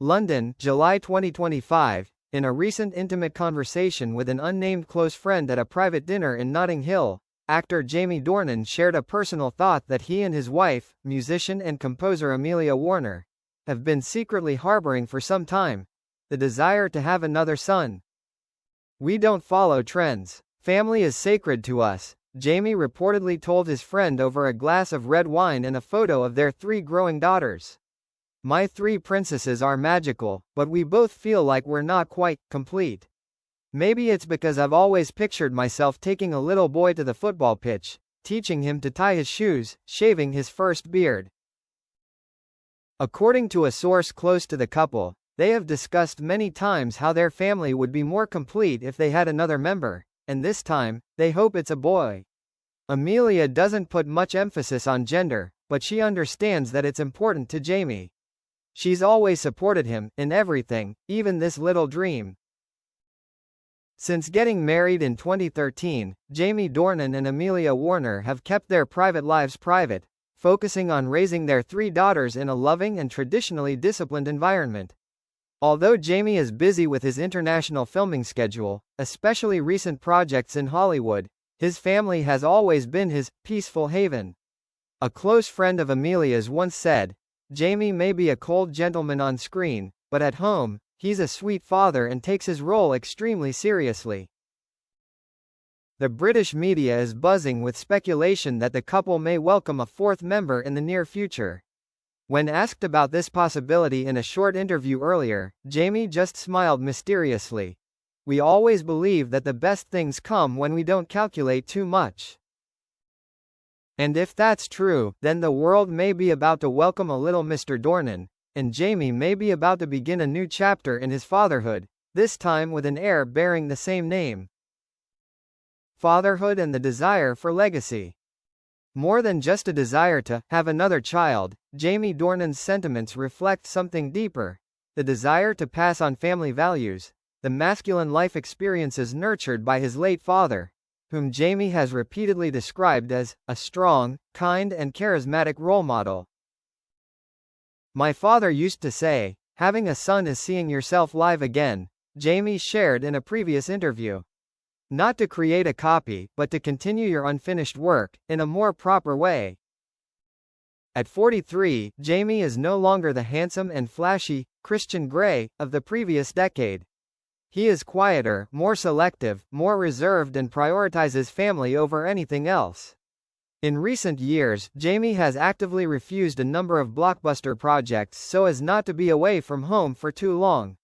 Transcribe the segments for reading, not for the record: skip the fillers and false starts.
London, July 2025. In a recent intimate conversation with an unnamed close friend at a private dinner in Notting Hill, actor Jamie Dornan shared a personal thought that he and his wife, musician and composer Amelia Warner, have been secretly harboring for some time: the desire to have another son. "We don't follow trends. Family is sacred to us," Jamie reportedly told his friend over a glass of red wine and a photo of their 3 growing daughters. "My 3 princesses are magical, but we both feel like we're not quite complete. Maybe it's because I've always pictured myself taking a little boy to the football pitch, teaching him to tie his shoes, shaving his first beard." According to a source close to the couple, they have discussed many times how their family would be more complete if they had another member, and this time, they hope it's a boy. Amelia doesn't put much emphasis on gender, but she understands that it's important to Jamie. She's always supported him, in everything, even this little dream. Since getting married in 2013, Jamie Dornan and Amelia Warner have kept their private lives private, focusing on raising their 3 daughters in a loving and traditionally disciplined environment. Although Jamie is busy with his international filming schedule, especially recent projects in Hollywood, his family has always been his peaceful haven. A close friend of Amelia's once said, "Jamie may be a cold gentleman on screen, but at home, he's a sweet father and takes his role extremely seriously." The British media is buzzing with speculation that the couple may welcome a 4th member in the near future. When asked about this possibility in a short interview earlier, Jamie just smiled mysteriously. "We always believe that the best things come when we don't calculate too much." And if that's true, then the world may be about to welcome a little Mr. Dornan, and Jamie may be about to begin a new chapter in his fatherhood, this time with an heir bearing the same name. Fatherhood and the desire for legacy. More than just a desire to have another child, Jamie Dornan's sentiments reflect something deeper: the desire to pass on family values, the masculine life experiences nurtured by his late father, whom Jamie has repeatedly described as a strong, kind and charismatic role model. "My father used to say, having a son is seeing yourself live again," Jamie shared in a previous interview. "Not to create a copy, but to continue your unfinished work, in a more proper way." At 43, Jamie is no longer the handsome and flashy Christian Grey of the previous decade. He is quieter, more selective, more reserved and prioritizes family over anything else. In recent years, Jamie has actively refused a number of blockbuster projects so as not to be away from home for too long.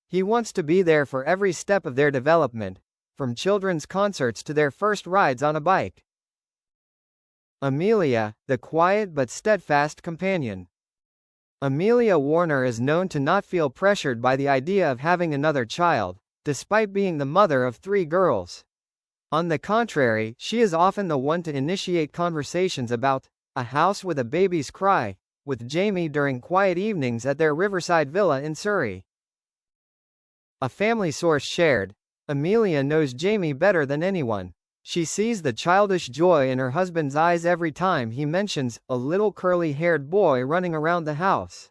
He wants to be there for every step of their development, from children's concerts to their first rides on a bike. Amelia, the quiet but steadfast companion. Amelia Warner is known to not feel pressured by the idea of having another child, despite being the mother of 3 girls. On the contrary, she is often the one to initiate conversations about a house with a baby's cry with Jamie during quiet evenings at their riverside villa in Surrey. A family source shared, "Amelia knows Jamie better than anyone. She sees the childish joy in her husband's eyes every time he mentions a little curly-haired boy running around the house.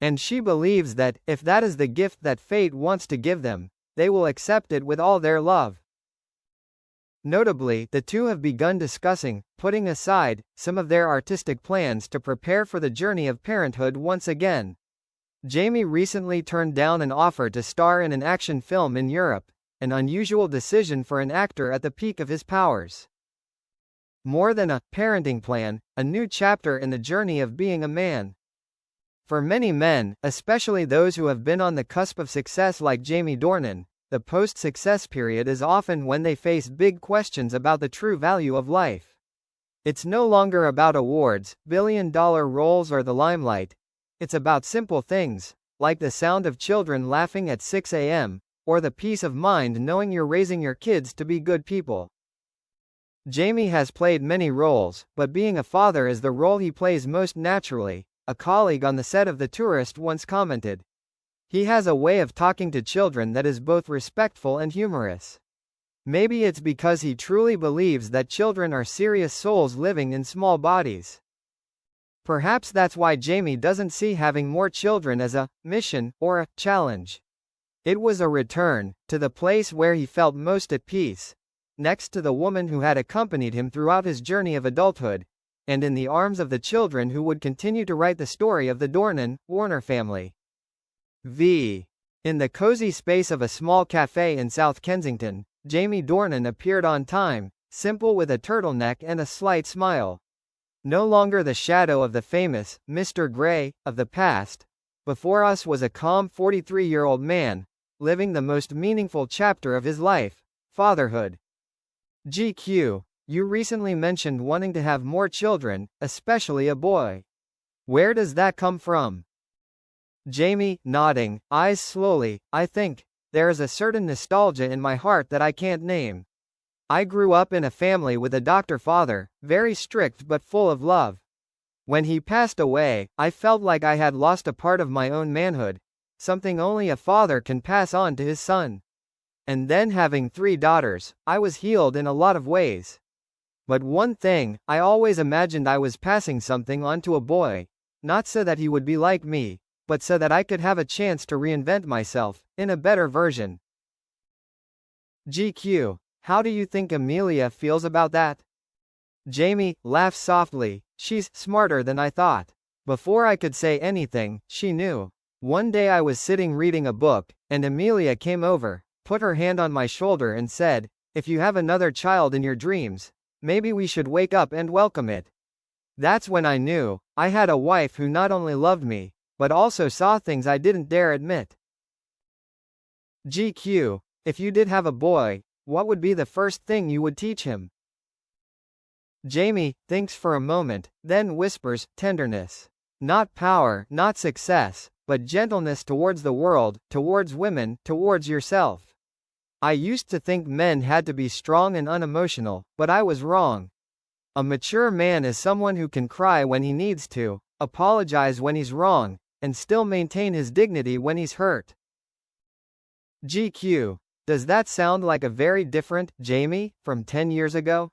And she believes that, if that is the gift that fate wants to give them, they will accept it with all their love." Notably, the two have begun discussing putting aside some of their artistic plans to prepare for the journey of parenthood once again. Jamie recently turned down an offer to star in an action film in Europe, an unusual decision for an actor at the peak of his powers. More than a parenting plan, a new chapter in the journey of being a man. For many men, especially those who have been on the cusp of success like Jamie Dornan, the post-success period is often when they face big questions about the true value of life. It's no longer about awards, billion-dollar roles or the limelight. It's about simple things, like the sound of children laughing at 6 a.m., or the peace of mind knowing you're raising your kids to be good people. Jamie has played many roles, but being a father is the role he plays most naturally, a colleague on the set of The Tourist once commented. He has a way of talking to children that is both respectful and humorous. Maybe it's because he truly believes that children are serious souls living in small bodies. Perhaps that's why Jamie doesn't see having more children as a mission or a challenge. It was a return to the place where he felt most at peace, next to the woman who had accompanied him throughout his journey of adulthood, and in the arms of the children who would continue to write the story of the Dornan, Warner family. In the cozy space of a small cafe in South Kensington, Jamie Dornan appeared on time, simple with a turtleneck and a slight smile. No longer the shadow of the famous Mr. Grey of the past. Before us was a calm 43-year-old man, living the most meaningful chapter of his life, fatherhood. GQ, you recently mentioned wanting to have more children, especially a boy. Where does that come from? Jamie, nodding, eyes slowly, I think, there is a certain nostalgia in my heart that I can't name. I grew up in a family with a doctor father, very strict but full of love. When he passed away, I felt like I had lost a part of my own manhood, something only a father can pass on to his son. And then having 3 daughters, I was healed in a lot of ways. But one thing, I always imagined I was passing something on to a boy, not so that he would be like me, but so that I could have a chance to reinvent myself, in a better version. GQ, how do you think Amelia feels about that? Jamie laughs softly, she's smarter than I thought. Before I could say anything, she knew. One day I was sitting reading a book, and Amelia came over, put her hand on my shoulder and said, if you have another child in your dreams, maybe we should wake up and welcome it. That's when I knew, I had a wife who not only loved me, but also saw things I didn't dare admit. GQ, if you did have a boy, what would be the first thing you would teach him? Jamie thinks for a moment, then whispers, tenderness. Not power, not success, but gentleness towards the world, towards women, towards yourself. I used to think men had to be strong and unemotional, but I was wrong. A mature man is someone who can cry when he needs to, apologize when he's wrong, and still maintain his dignity when he's hurt. GQ, does that sound like a very different Jamie from 10 years ago?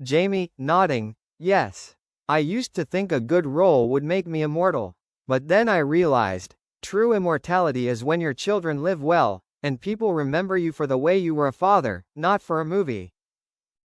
Jamie, nodding, yes. I used to think a good role would make me immortal. But then I realized, true immortality is when your children live well, and people remember you for the way you were a father, not for a movie.